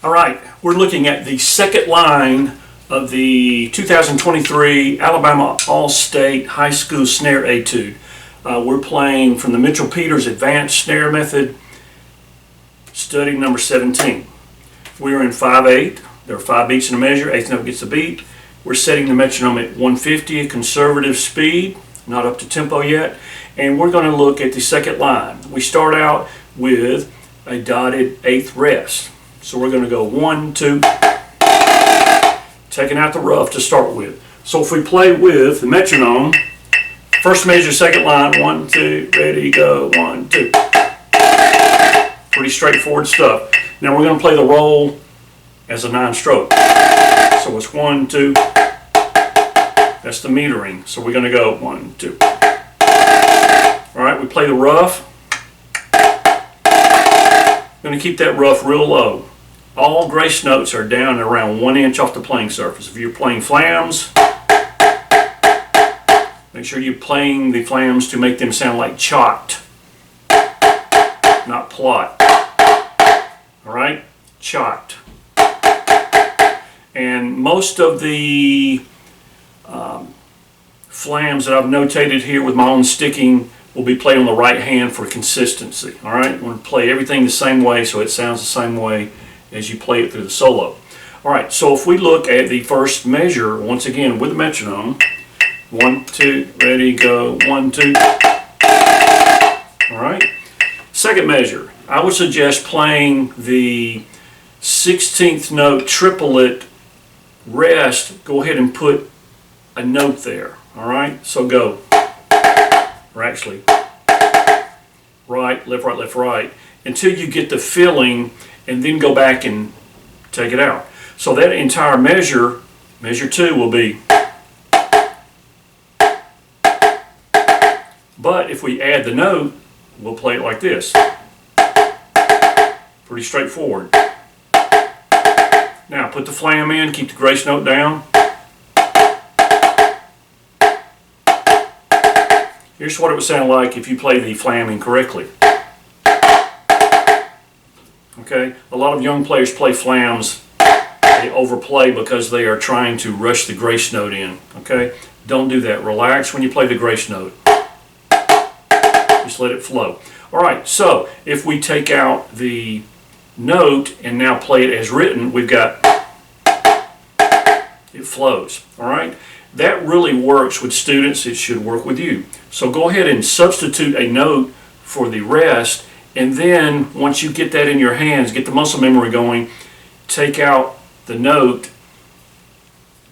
All right, we're looking at the second line of the 2023 Alabama All-State High School Snare Etude. We're playing from the Mitchell-Peters Advanced Snare Method, study number 17. We're in 5/8. There are 5 beats in a measure. Eighth note gets the beat. We're setting the metronome at 150, a conservative speed, not up to tempo yet. And we're going to look at the second line. We start out with a dotted eighth rest. So we're going to go 1, 2, taking out the rough to start with. So if we play with the metronome, first measure, second line, 1, 2, ready, go, 1, 2. Pretty straightforward stuff. Now we're going to play the roll as a 9-stroke. So it's 1, 2. That's the metering. So we're going to go 1, 2. All right, we play the rough. Going to keep that rough real low. All grace notes are down at around 1 inch off the playing surface. If you're playing flams, make sure you're playing the flams to make them sound like chalked, not plot. All right, chalked. And most of the flams that I've notated here with my own sticking will be played on the right hand for consistency. All right, I'm going to play everything the same way so it sounds the same way as you play it through the solo. All right, so if we look at the first measure, once again with the metronome, 1, 2, ready, go, 1, 2. All right, second measure, I would suggest playing the 16th note triplet rest. Go ahead and put a note there. All right, so go. Or actually, right, left, right, until you get the feeling, and then go back and take it out. So that entire measure, measure 2, will be. But if we add the note, we'll play it like this. Pretty straightforward. Now put the flam in, keep the grace note down. Here's what it would sound like if you play the flam incorrectly. Okay, a lot of young players play flams, they overplay because they are trying to rush the grace note in. Okay, don't do that. Relax when you play the grace note. Just let it flow. All right, so if we take out the note and now play it as written, we've got, it flows. All right, that really works with students. It should work with you. So go ahead and substitute a note for the rest, and then once you get that in your hands, get the muscle memory going, take out the note,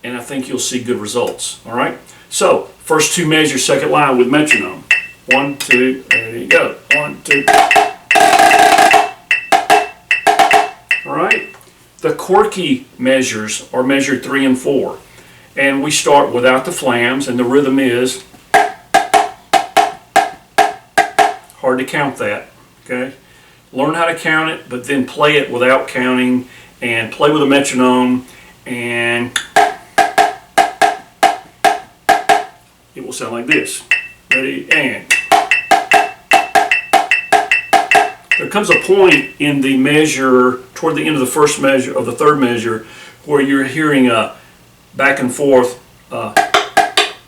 and I think you'll see good results. All right, so first 2 measures, second line with metronome. 1, 2, ready, go. 1, 2. All right, the quirky measures are measure 3 and 4, and we start without the flams, and the rhythm is hard to count that. Okay, learn how to count it, but then play it without counting, and play with a metronome, and it will sound like this. Ready, and there comes a point in the measure, toward the end of the first measure, of the third measure, where you're hearing a back and forth bop,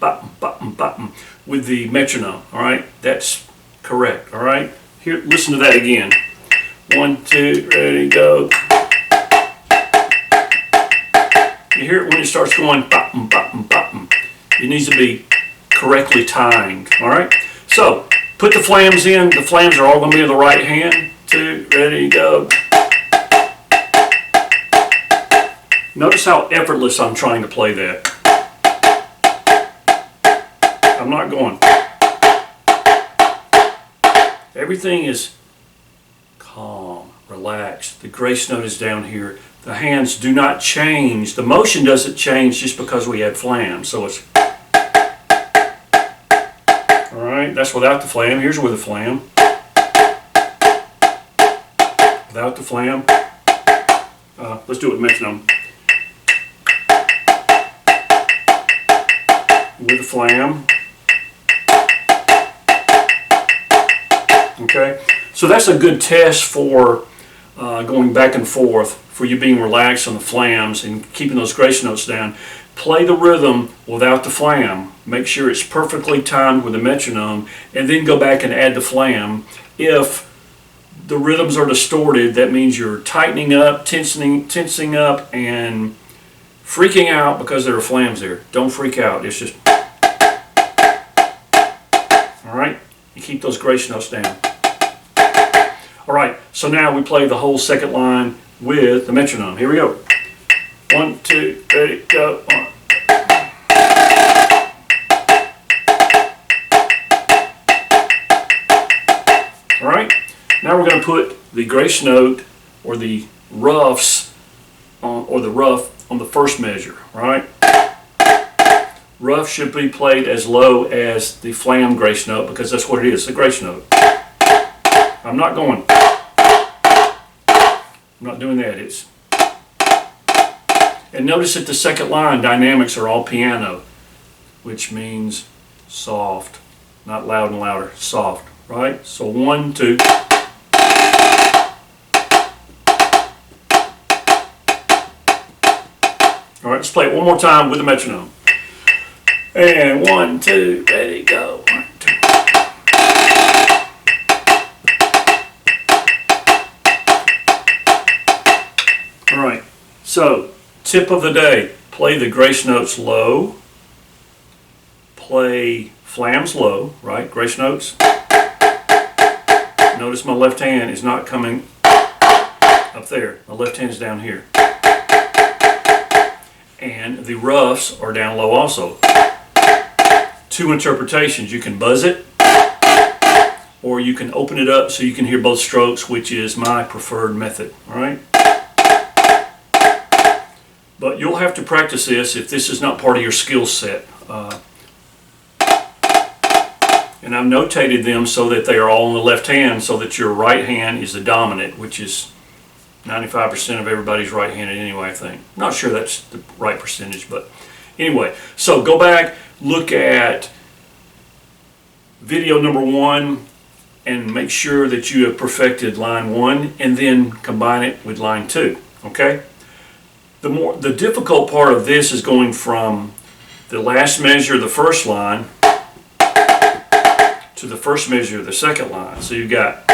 bop, bop, with the metronome. All right, that's correct. All right, here, listen to that again. 1, 2, ready, go. You hear it when it starts going bop, bop, bop. It needs to be correctly timed. All right, so put the flams in. The flams are all going to be in the right hand. 2, ready, go. Notice how effortless I'm trying to play that. I'm not going. Everything is calm, relaxed. The grace note is down here. The hands do not change. The motion doesn't change just because we add flam. So it's, all right, that's without the flam. Here's with the flam. Without the flam. Let's do it with metronome. With the flam. Okay, so that's a good test for going back and forth for you being relaxed on the flams and keeping those grace notes down. Play the rhythm without the flam. Make sure it's perfectly timed with the metronome, and then go back and add the flam. If the rhythms are distorted, that means you're tightening up, tensing up, and freaking out because there are flams there. Don't freak out. It's just, all right? You keep those grace notes down. All right, so now we play the whole second line with the metronome. Here we go. 1, 2, ready, go. 1. All right, now we're going to put the grace note or the roughs on, or the rough on the first measure. All right, rough should be played as low as the flam grace note because that's what it is, the grace note. I'm not going. I'm not doing that. It's. And notice that the second line dynamics are all piano, which means soft, not loud and louder, soft, right? So 1, 2. All right, let's play it one more time with the metronome. And 1, 2, ready, go. 1, 2. All right, so tip of the day, play the grace notes low, play flams low, right, grace notes. Notice my left hand is not coming up there, my left hand is down here. And the roughs are down low also. Two interpretations, you can buzz it, or you can open it up so you can hear both strokes, which is my preferred method, all right? But you'll have to practice this if this is not part of your skill set. And I've notated them so that they are all on the left hand so that your right hand is the dominant, which is 95% of everybody's right-handed anyway, I think. Not sure that's the right percentage, but anyway. So go back, look at video number 1 and make sure that you have perfected line 1 and then combine it with line 2, okay? The difficult part of this is going from the last measure of the first line to the first measure of the second line. So you've got,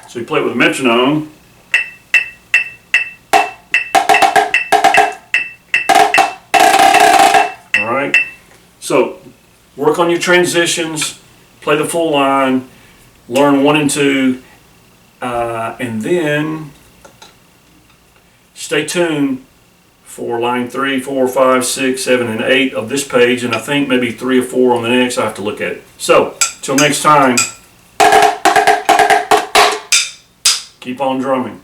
so you play it with a metronome. All right. So work on your transitions, play the full line, learn 1 and 2. And then stay tuned for line 3, 4, 5, 6, 7, and 8 of this page, and I think maybe 3 or 4 on the next. I have to look at it. So, till next time, keep on drumming.